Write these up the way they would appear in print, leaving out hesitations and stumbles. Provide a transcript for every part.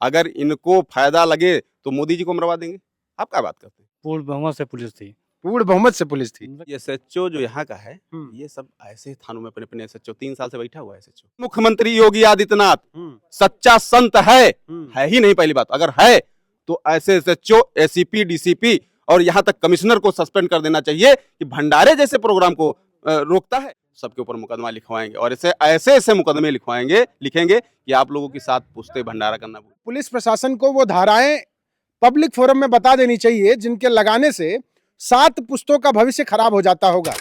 अगर इनको फायदा लगे तो मोदी जी को मरवा देंगे। आप क्या बात करते हैं? पूर्ण बहुमत से पुलिस थी। पूर्ण बहुमत से पुलिस थी। ये एसएचओ जो यहाँ का है, ये सब ऐसे थानों में अपने एसएचओ 3 साल से बैठा हुआ है एसएचओ। मुख्यमंत्री योगी आदित्यनाथ सच्चा संत है ही नहीं। पहली बात, अगर है तो ऐसे एसएचओ, एसीपी, डीसीपी और यहाँ तक कमिश्नर को सस्पेंड कर देना चाहिए कि भंडारे जैसे प्रोग्राम को रोकता है। सबके ऊपर मुकदमा लिखवाएंगे और ऐसे मुकदमे लिखेंगे कि आप लोगों के साथ पुश्ते भंडारा करना। पुलिस प्रशासन को वो धाराएं पब्लिक फोरम में बता देनी चाहिए जिनके लगाने से 7 पुश्तों का भविष्य खराब हो जाता होगा।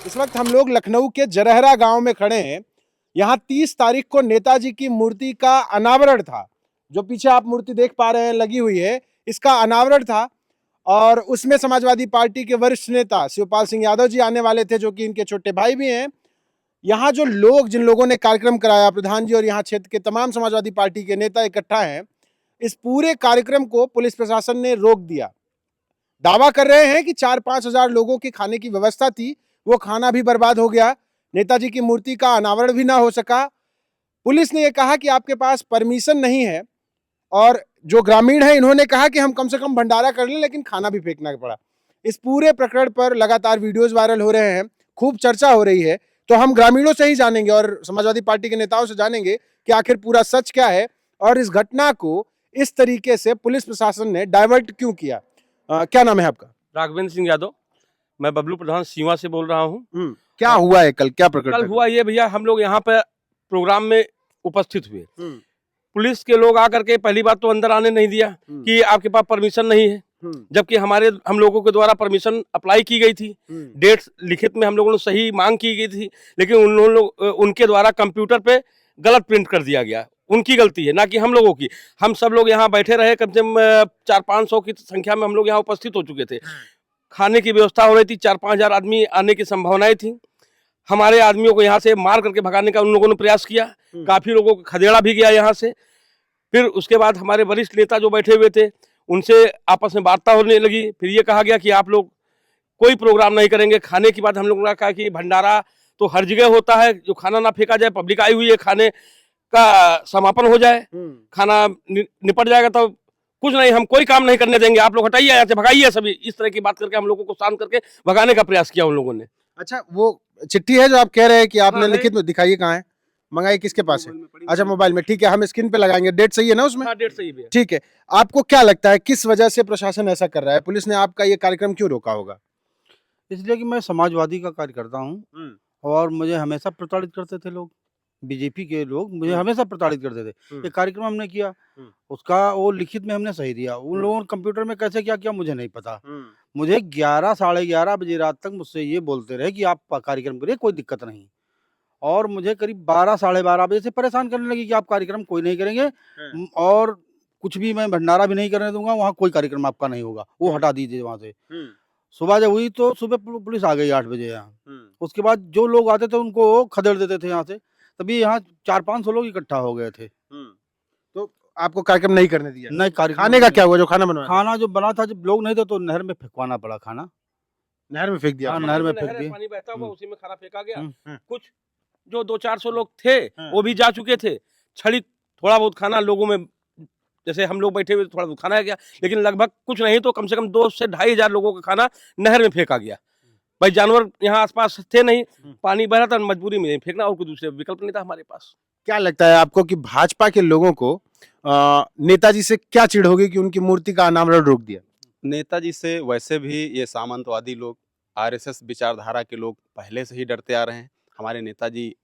इस वक्त हम लोग लखनऊ के जरहरा गांव में खड़े हैं। यहाँ 30 तारीख को नेताजी की मूर्ति का अनावरण था। जो पीछे आप मूर्ति देख पा रहे हैं लगी हुई है, इसका अनावरण था और उसमें समाजवादी पार्टी के वरिष्ठ नेता शिवपाल सिंह यादव जी आने वाले थे, जो कि इनके छोटे भाई भी हैं। यहाँ जो लोग, जिन लोगों ने कार्यक्रम कराया, प्रधान जी और यहाँ क्षेत्र के तमाम समाजवादी पार्टी के नेता इकट्ठा हैं। इस पूरे कार्यक्रम को पुलिस प्रशासन ने रोक दिया। दावा कर रहे हैं कि 4-5 हजार लोगों के खाने की व्यवस्था थी, वो खाना भी बर्बाद हो गया। नेताजी की मूर्ति का अनावरण भी ना हो सका। पुलिस ने यह कहा कि आपके पास परमिशन नहीं है और जो ग्रामीण है इन्होंने कहा कि हम कम से कम भंडारा कर लें, लेकिन खाना भी फेंकना पड़ा। इस पूरे प्रकरण पर लगातार वीडियोज वायरल हो रहे हैं, खूब चर्चा हो रही है। तो हम ग्रामीणों से ही जानेंगे और समाजवादी पार्टी के नेताओं से जानेंगे कि आखिर पूरा सच क्या है और इस घटना को इस तरीके से पुलिस प्रशासन ने डाइवर्ट क्यों किया। क्या नाम है आपका? राघवेंद्र सिंह यादव। मैं बबलू प्रधान सीवा से बोल रहा हूँ। क्या हुआ है कल, क्या प्रकरण? कल हुआ ये भैया, हम लोग यहाँ पे प्रोग्राम में उपस्थित हुए। पुलिस के लोग आकर के पहली बात तो अंदर आने नहीं दिया कि आपके पास परमिशन नहीं है, जबकि हम लोगों के द्वारा परमिशन अप्लाई की गई थी। डेट लिखित में हम लोगों ने सही मांग की गई थी, लेकिन उनके द्वारा कंप्यूटर पे गलत प्रिंट कर दिया गया। उनकी गलती है, ना कि हम लोगों की। हम सब लोग यहाँ बैठे रहे, कम से कम 400-500 की संख्या में हम लोग यहाँ उपस्थित हो चुके थे। खाने की व्यवस्था हो रही थी, 4-5 हजार आदमी आने की संभावनाएं थी। हमारे आदमियों को यहाँ से मार करके भगाने का उन लोगों ने प्रयास किया। काफी लोगों को खदेड़ा भी गया यहाँ से। फिर उसके बाद हमारे वरिष्ठ नेता जो बैठे हुए थे, उनसे आपस में वार्ता होने लगी। फिर ये कहा गया कि आप लोग कोई प्रोग्राम नहीं करेंगे। खाने की बात हम लोगों ने कहा कि भंडारा तो हर जगह होता है, जो खाना ना फेंका जाए, पब्लिक आई हुई है, खाने का समापन हो जाए, खाना निपट जाएगा, तो कुछ नहीं, हम कोई काम नहीं करने देंगे, आप लोग हटाइए यहाँ से, भगाइए सभी। इस तरह की बात करके हम लोगों को शांत करके भगाने का प्रयास किया उन लोगों ने। अच्छा, वो चिट्ठी है जो आप कह रहे हैं कि आपने लिखित में, दिखाइए कहाँ है, मंगाई किसके पास है? अच्छा, मोबाइल में, ठीक है, हम स्क्रीन पे लगाएंगे। डेट सही है ना उसमें? हाँ, डेट सही है। ठीक है। आपको क्या लगता है किस वजह से प्रशासन ऐसा कर रहा है? पुलिस ने आपका ये कार्यक्रम क्यों रोका होगा? इसलिए कि मैं समाजवादी का कार्य करता हूँ और मुझे हमेशा प्रताड़ित करते थे लोग। बीजेपी के लोग मुझे हमेशा प्रताड़ित करते थे। ये कार्यक्रम हमने किया, उसका वो लिखित में हमने सही दिया। उन लोगों ने कंप्यूटर में कैसे क्या किया मुझे नहीं पता। मुझे 11 साढ़े 11 बजे रात तक मुझसे ये बोलते रहे कि आप कार्यक्रम करिए, कोई दिक्कत नहीं। और मुझे करीब 12 साढ़े 12 बजे से परेशान करने लगी कि आप कार्यक्रम कोई नहीं करेंगे और कुछ भी, मैं भंडारा भी नहीं करने दूंगा, वहाँ कोई कार्यक्रम आपका नहीं होगा, वो हटा दीजिए वहाँ से। सुबह जब हुई तो सुबह पुलिस आ गई 8 बजे यहाँ। उसके बाद जो लोग आते थे उनको खदेड़ देते थे यहाँ से। तभी यहाँ 400-500 लोग इकट्ठा हो गए थे। तो आपको कार्यक्रम नहीं करने दिया? नहीं, कार्यक्रम खाने का क्या हुआ? जो खाना बनवाया, खाना जो बना था, जब लोग नहीं थे तो नहर में फेंकवाना पड़ा खाना। नहर में फेंक दिया? हाँ, नहर में फेंक दिया। पानी बहता हुआ उसी में खाना फेंका गया। कुछ जो 200-400 लोग थे वो भी जा चुके थे। छड़ी थोड़ा बहुत खाना लोगों में, जैसे हम लोग बैठे हुए थोड़ा बहुत खाना गया, लेकिन लगभग कुछ नहीं तो कम से कम 2 से 2.5 हजार लोगों का खाना नहर में फेंका गया। भाई जानवर यहाँ आसपास थे नहीं, पानी बह रहा था, मजबूरी में फेंकना, और कोई दूसरे विकल्प नहीं था हमारे पास। क्या लगता है आपको कि भाजपा के लोगों को नेताजी से क्या चिढ़ होगी कि उनकी मूर्ति का अनावरण रोक दिया? नेताजी से वैसे भी ये सामंतवादी लोग, आरएसएस विचारधारा के लोग पहले से ही डरते आ रहे हैं। हमारे नेताजी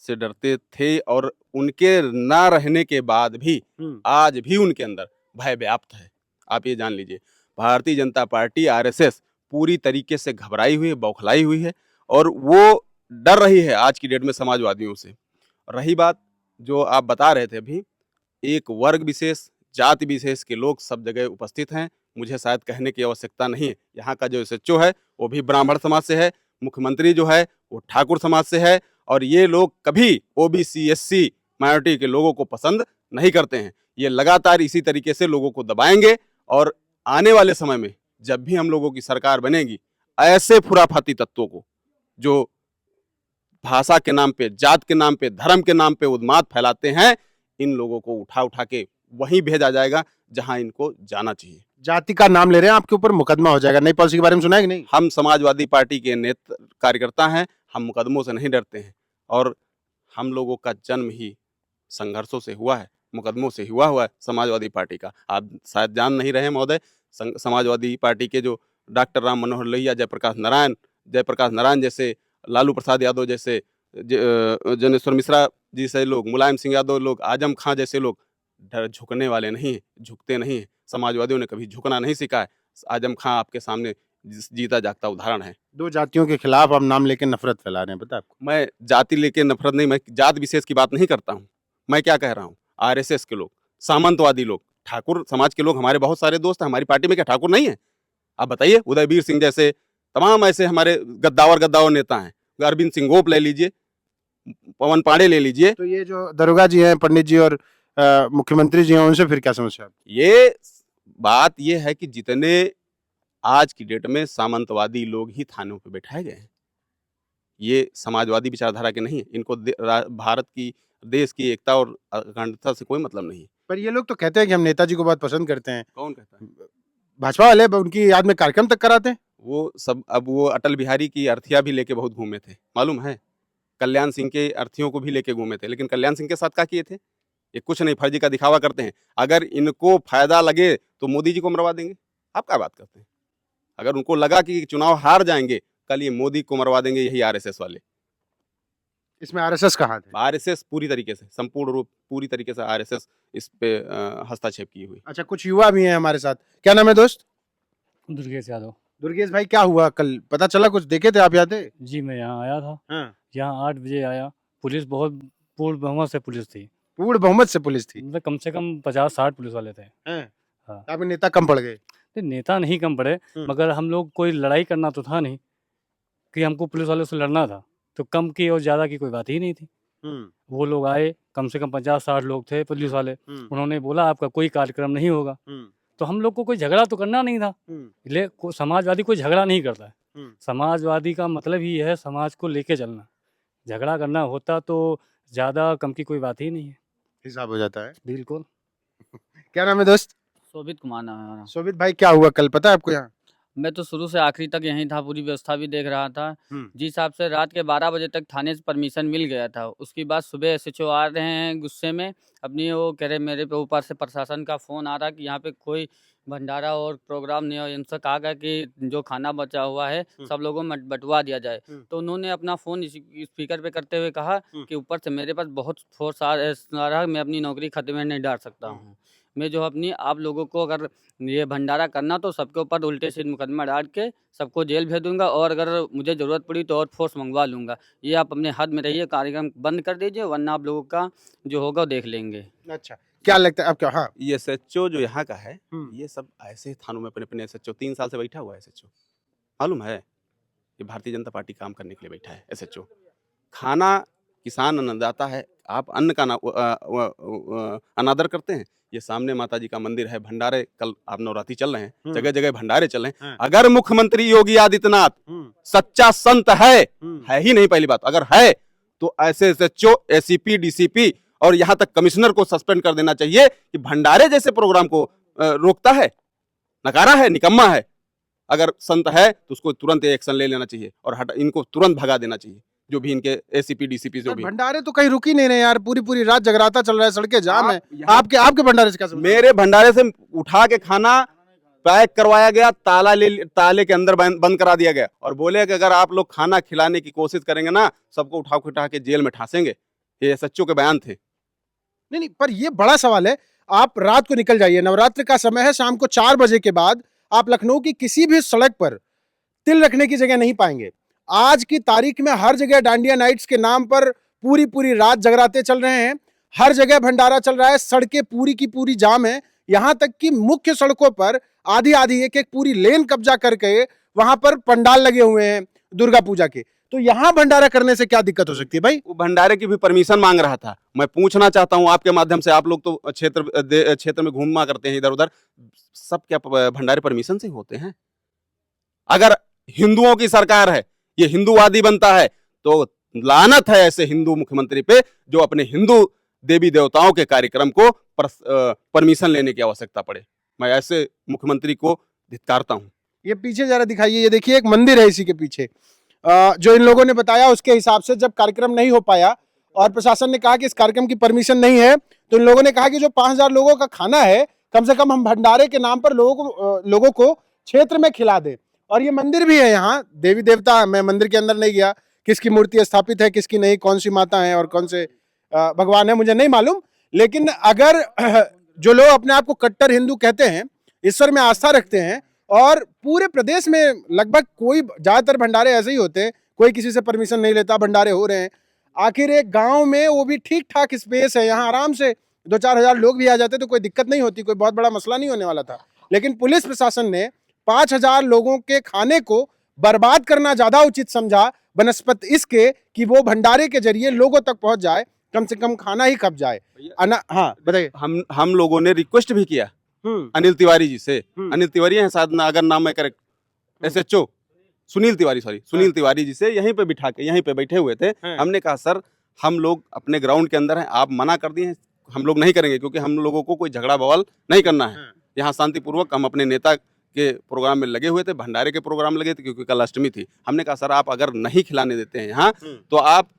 से डरते थे और उनके ना रहने के बाद भी आज भी उनके अंदर भय व्याप्त है। आप ये जान लीजिए, भारतीय जनता पार्टी, आरएसएस पूरी तरीके से घबराई हुई है, बौखलाई हुई है और वो डर रही है आज की डेट में समाजवादियों से। रही बात जो आप बता रहे थे अभी, एक वर्ग विशेष, जाति विशेष के लोग सब जगह उपस्थित हैं, मुझे शायद कहने की आवश्यकता नहीं है। यहाँ का जो एसएचओ है वो भी ब्राह्मण समाज से है, मुख्यमंत्री जो है वो ठाकुर समाज से है, और ये लोग कभी ओबीसी एससी माइनॉरिटी के लोगों को पसंद नहीं करते हैं। ये लगातार इसी तरीके से लोगों को दबाएंगे और आने वाले समय में जब भी हम लोगों की सरकार बनेगी, ऐसे खुराफाती तत्वों को जो भाषा के नाम पे, जात के नाम पे, धर्म के नाम पे उन्माद फैलाते हैं, इन लोगों को उठा उठा के वहीं भेजा जाएगा जहां इनको जाना चाहिए। जाति का नाम ले रहे हैं, आपके ऊपर मुकदमा हो जाएगा। नई पॉलिसी के बारे में सुना है कि नहीं? हम समाजवादी पार्टी के नेता कार्यकर्ता हैं, हम मुकदमों से नहीं डरते हैं और हम लोगों का जन्म ही संघर्षों से हुआ है, मुकदमों से हुआ है समाजवादी पार्टी का। आप शायद जान नहीं रहे महोदय, समाजवादी पार्टी के जो डॉक्टर राम मनोहर लोहिया, जयप्रकाश नारायण जैसे, लालू प्रसाद यादव जैसे, जनेश्वर मिश्रा जी से लोग, मुलायम सिंह यादव लोग, आजम खां जैसे लोग झुकने वाले नहीं हैं, झुकते नहीं हैं। समाजवादियों ने कभी झुकना नहीं सीखा है। आजम खां आपके सामने जीता जागता उदाहरण है। दो जातियों के खिलाफ आप नाम लेके नफरत फैला रहे हैं, पता है आपको? मैं जाति लेके नफरत नहीं, मैं जात विशेष की बात नहीं करता हूँ। मैं क्या कह रहा हूँ, आरएसएस के लोग, सामंतवादी लोग, ठाकुर समाज के लोग, हमारे बहुत सारे दोस्त हैं हमारी पार्टी में, क्या ठाकुर नहीं है? आप बताइए। उदयवीर सिंह जैसे तमाम ऐसे हमारे गद्दावर नेता हैं। अरविंद सिंह गोप ले लीजिए, पवन पांडे ले लीजिए। तो ये जो दरोगा जी हैं, पंडित जी और मुख्यमंत्री जी हैं, उनसे फिर क्या समस्या है? ये बात ये है कि जितने आज की डेट में सामंतवादी लोग ही थानों पे बैठाए गए हैं, ये समाजवादी विचारधारा के नहीं है। इनको भारत की, देश की एकता और अखंडता से कोई मतलब नहीं है। पर ये लोग तो कहते हैं कि हम नेताजी को बहुत पसंद करते हैं। कौन कहता है? भाजपा वाले उनकी याद में कार्यक्रम तक कराते हैं। वो सब, अब वो अटल बिहारी की अर्थियां भी लेके बहुत घूमे थे, मालूम है? कल्याण सिंह के अर्थियों को भी लेके घूमे थे, लेकिन कल्याण सिंह के साथ क्या किए थे? ये कुछ नहीं, फर्जी का दिखावा करते हैं। अगर इनको फायदा लगे तो मोदी जी को मरवा देंगे। आप क्या बात करते हैं? अगर उनको लगा कि चुनाव हार जाएंगे, कल ये मोदी को मरवा देंगे, यही आरएसएस वाले। इसमें आरएसएस का हाथ है? आरएसएस पूरी तरीके से, संपूर्ण रूप, पूरी तरीके से आरएसएस इस पे हस्तक्षेप की हुई। अच्छा, कुछ युवा भी हैं हमारे साथ। क्या नाम है दोस्त? दुर्गेश यादव। दुर्गेश भाई, क्या हुआ कल? पता चला कुछ? देखे थे आप? याद है? जी मैं यहाँ आया था। हाँ। यहाँ 8 बजे आया। पुलिस बहुत पूर्ण बहुमत से पुलिस थी। पूर्ण बहुमत से पुलिस थी? मतलब कम से कम 50-60 पुलिस वाले थे। हाँ। आप नेता कम पड़ गए? नेता नहीं कम पड़े, मगर हम लोग कोई लड़ाई करना तो था नहीं कि हमको पुलिस वालों से लड़ना था, तो कम की और ज़्यादा की कोई बात ही नहीं थी। वो लोग आए, कम से कम 50-60 लोग थे पुलिस वाले। उन्होंने बोला आपका कोई कार्यक्रम नहीं होगा। तो हम लोग को कोई झगड़ा तो करना नहीं था। समाजवादी कोई झगड़ा नहीं करता है। समाजवादी का मतलब ही है समाज को लेके चलना। झगड़ा करना होता तो ज़्यादा कम की कोई बात ही नहीं है, हिसाब हो जाता है। बिल्कुल। क्या नाम है दोस्त? शोभित कुमार नाम है हमारा। शोभित भाई, क्या हुआ कल? पता है आपको? यहाँ मैं तो शुरू से आखिरी तक यहीं था, पूरी व्यवस्था भी देख रहा था। जिस हिसाब से रात के 12 बजे तक थाने से परमिशन मिल गया था, उसके बाद सुबह एसएचओ आ रहे हैं गुस्से में अपनी, वो कह रहे मेरे पे ऊपर से प्रशासन का फ़ोन आ रहा कि यहाँ पे कोई भंडारा और प्रोग्राम नहीं है। इनसे कहा गया कि जो खाना बचा हुआ है सब लोगों में बंटवा दिया जाए। तो उन्होंने अपना फ़ोन स्पीकर पे करते हुए कहा कि ऊपर से मेरे पास बहुत फोर्स आ रहा है, मैं अपनी नौकरी खतरे में नहीं डाल सकता हूँ। मैं जो अपनी आप लोगों को अगर ये भंडारा करना तो सबके ऊपर उल्टे सीधे मुकदमा डाल के सबको जेल भेज दूंगा, और अगर मुझे ज़रूरत पड़ी तो और फोर्स मंगवा लूँगा। ये आप अपने हद में रहिए, कार्यक्रम बंद कर दीजिए, वरना आप लोगों का जो होगा वो देख लेंगे। अच्छा, क्या लगता है आपका? हाँ, ये एसएचओ जो यहाँ का है, ये सब ऐसे थानों में अपने एसएचओ 3 साल से बैठा हुआ है। एसएचओ मालूम है, ये भारतीय जनता पार्टी काम करने के लिए बैठा है। एसएचओ खाना किसान अन्नदाता है, आप अन्न का अनादर करते हैं। ये सामने माता जी का मंदिर है, भंडारे कल आप नवरात्रि चल रहे हैं, जगह जगह भंडारे चल रहे हैं। अगर मुख्यमंत्री योगी आदित्यनाथ सच्चा संत है ही नहीं, पहली बात, अगर है तो ऐसे एसएचओ, एसीपी, डीसीपी और यहाँ तक कमिश्नर को सस्पेंड कर देना चाहिए कि भंडारे जैसे प्रोग्राम को रोकता है, नकारा है, निकम्मा है। अगर संत है तो उसको तुरंत एक्शन ले लेना चाहिए और इनको तुरंत भगा देना चाहिए, जो भी इनके एसीपी, डीसीपी जो भी। भंडारे तो कहीं रुक ही नहीं रहे यार, पूरी रात जगराता चल रहा है, सड़कें जाम है। आपके भंडारे से क्या समझ? मेरे भंडारे से उठा के खाना पैक करवाया गया, ताले के अंदर बंद करा दिया गया और बोले कि अगर आप लोग खाना खिलाने की कोशिश करेंगे ना, सबको उठा के जेल में ठासेंगे। ये एसएचओ के बयान थे। नहीं, पर ये बड़ा सवाल है। आप रात को निकल जाइए, नवरात्र का समय है, शाम को 4 बजे के बाद आप लखनऊ की किसी भी सड़क पर तिल रखने की जगह नहीं पाएंगे। आज की तारीख में हर जगह डांडिया नाइट्स के नाम पर पूरी रात जगराते चल रहे हैं, हर जगह भंडारा चल रहा है, सड़कें पूरी की पूरी जाम है। यहाँ तक कि मुख्य सड़कों पर आधी एक पूरी लेन कब्जा करके वहां पर पंडाल लगे हुए हैं दुर्गा पूजा के। तो यहाँ भंडारा करने से क्या दिक्कत हो सकती है भाई? वो भंडारे की भी परमिशन मांग रहा था। मैं पूछना चाहता हूँ आपके माध्यम से, आप लोग तो क्षेत्र में घूमा करते हैं इधर उधर, सब क्या भंडारे परमिशन से होते हैं? अगर हिंदुओं की सरकार है, ये हिंदूवादी बनता है, तो लानत है ऐसे हिंदू मुख्यमंत्री पे जो अपने हिंदू देवी देवताओं के कार्यक्रम को परमिशन लेने की आवश्यकता पड़े। मैं ऐसे मुख्यमंत्री को धिक्कारता हूँ। ये पीछे जरा दिखाइए, ये देखिए एक मंदिर है इसी के पीछे। जो इन लोगों ने बताया उसके हिसाब से जब कार्यक्रम नहीं हो पाया और प्रशासन ने कहा कि इस कार्यक्रम की परमिशन नहीं है, तो इन लोगों ने कहा कि जो 5000 लोगों का खाना है कम से कम हम भंडारे के नाम पर लोगों को क्षेत्र में खिला दें। और ये मंदिर भी है, यहाँ देवी देवता, मैं मंदिर के अंदर नहीं गया, किसकी मूर्ति स्थापित है किसकी नहीं, कौन सी माता है और कौन से भगवान है मुझे नहीं मालूम। लेकिन अगर जो लोग अपने आप को कट्टर हिंदू कहते हैं, ईश्वर में आस्था रखते हैं, और पूरे प्रदेश में लगभग कोई ज्यादातर भंडारे ऐसे ही होते हैं, कोई किसी से परमिशन नहीं लेता, भंडारे हो रहे हैं। आखिर एक गांव में वो भी ठीक ठाक स्पेस है, यहाँ आराम से 2-4 हजार लोग भी आ जाते तो कोई दिक्कत नहीं होती, कोई बहुत बड़ा मसला नहीं होने वाला था। लेकिन पुलिस प्रशासन ने 5000 लोगों के खाने को बर्बाद करना ज्यादा उचित समझा, बनस्पत इसके कि वो भंडारे के जरिए लोगों तक पहुंच जाए, कम से कम खाना ही खप जाए। हाँ बताइए। हम लोगों ने रिक्वेस्ट भी किया अनिल तिवारी जी से। अनिल तिवारी हैं शायद, अगर नाम है करेक्ट, SHO सुनील तिवारी जी से यहीं पे बिठा के, यहीं पे बैठे हुए थे। हमने कहा सर हम लोग अपने ग्राउंड के अंदर हैं, आप मना कर दिए हैं, हम लोग नहीं करेंगे क्योंकि हम लोगों को कोई झगड़ा बवाल नहीं करना है। यहाँ शांतिपूर्वक हम अपने नेता के प्रोग्राम में लगे हुए थे, भंडारे के प्रोग्राम लगे थे क्योंकि कल अष्टमी थी। हमने कहा सर आप अगर नहीं खिलाने देते हैं यहाँ तो आप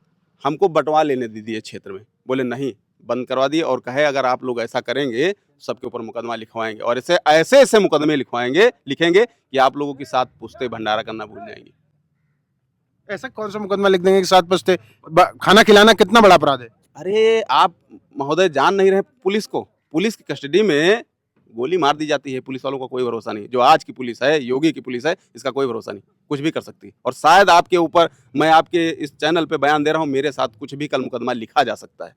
हमको बंटवा लेने दीजिए क्षेत्र में। बोले नहीं, बंद करवा दिए और कहे अगर आप लोग ऐसा करेंगे सबके ऊपर मुकदमा लिखवाएंगे और ऐसे मुकदमे लिखेंगे कि आप लोगों की 7 पुश्ते भंडारा करना भूल जाएंगे। ऐसा कौन सा मुकदमा लिख देंगे कि 7 पुश्ते खाना खिलाना कितना बड़ा अपराध है? अरे आप महोदय जान नहीं रहे, पुलिस की कस्टडी में गोली मार दी जाती है, पुलिस वालों का कोई भरोसा नहीं। जो आज की पुलिस है, योगी की पुलिस है, इसका कोई भरोसा नहीं, कुछ भी कर सकती है। और शायद आपके ऊपर, मैं आपके इस चैनल पे बयान दे रहा हूँ, मेरे साथ कुछ भी कल मुकदमा लिखा जा सकता है,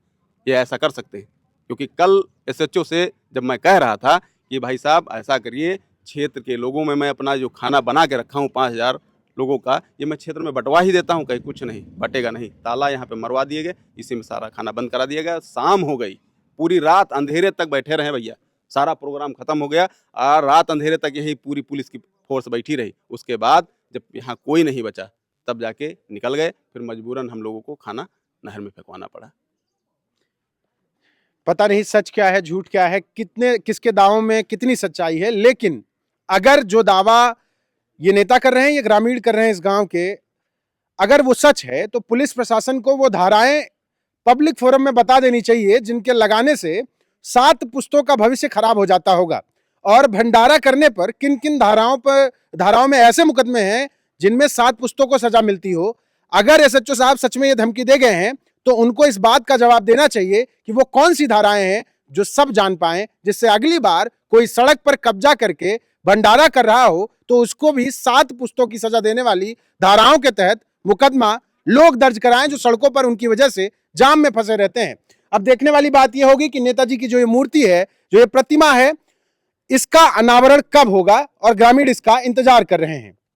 ये ऐसा कर सकते हैं। क्योंकि कल SHO से जब मैं कह रहा था कि भाई साहब ऐसा करिए, क्षेत्र के लोगों में मैं अपना जो खाना बना के रखा हूँ 5000 लोगों का, ये मैं क्षेत्र में बंटवा ही देता हूँ, कहीं कुछ नहीं बटेगा नहीं। ताला यहाँ पे मरवा दिए गए, इसी में सारा खाना बंद करा दिया गया। शाम हो गई, पूरी रात अंधेरे तक बैठे रहे भैया, सारा प्रोग्राम खत्म हो गया और रात अंधेरे तक यही पूरी पुलिस की फोर्स बैठी रही। उसके बाद जब यहाँ कोई नहीं बचा तब जाके निकल गए, फिर मजबूरन हम लोगों को खाना नहर में फेंकवाना पड़ा। पता नहीं सच क्या है झूठ क्या है, किसके दावों में कितनी सच्चाई है, लेकिन अगर जो दावा ये नेता कर रहे हैं, ये ग्रामीण कर रहे हैं इस गांव के, अगर वो सच है तो पुलिस प्रशासन को वो धाराएं पब्लिक फोरम में बता देनी चाहिए जिनके लगाने से 7 पुश्तों का भविष्य खराब हो जाता होगा। और भंडारा करने पर किन किन धाराओं में ऐसे मुकदमे हैं जिनमें 7 पुश्तों को सजा मिलती हो। अगर SHO साहब सच में ये धमकी दे गए हैं तो उनको इस बात का जवाब देना चाहिए कि वो कौन सी धाराएं हैं जो सब जान पाएं, जिससे अगली बार कोई सड़क पर कब्जा करके भंडारा कर रहा हो तो उसको भी 7 पुश्तों की सजा देने वाली धाराओं के तहत मुकदमा लोग दर्ज कराएं जो सड़कों पर उनकी वजह से जाम में फंसे रहते हैं। अब देखने वाली बात यह होगी कि नेताजी की जो ये मूर्ति है, जो ये प्रतिमा है, इसका अनावरण कब होगा और ग्रामीण इसका इंतजार कर रहे हैं।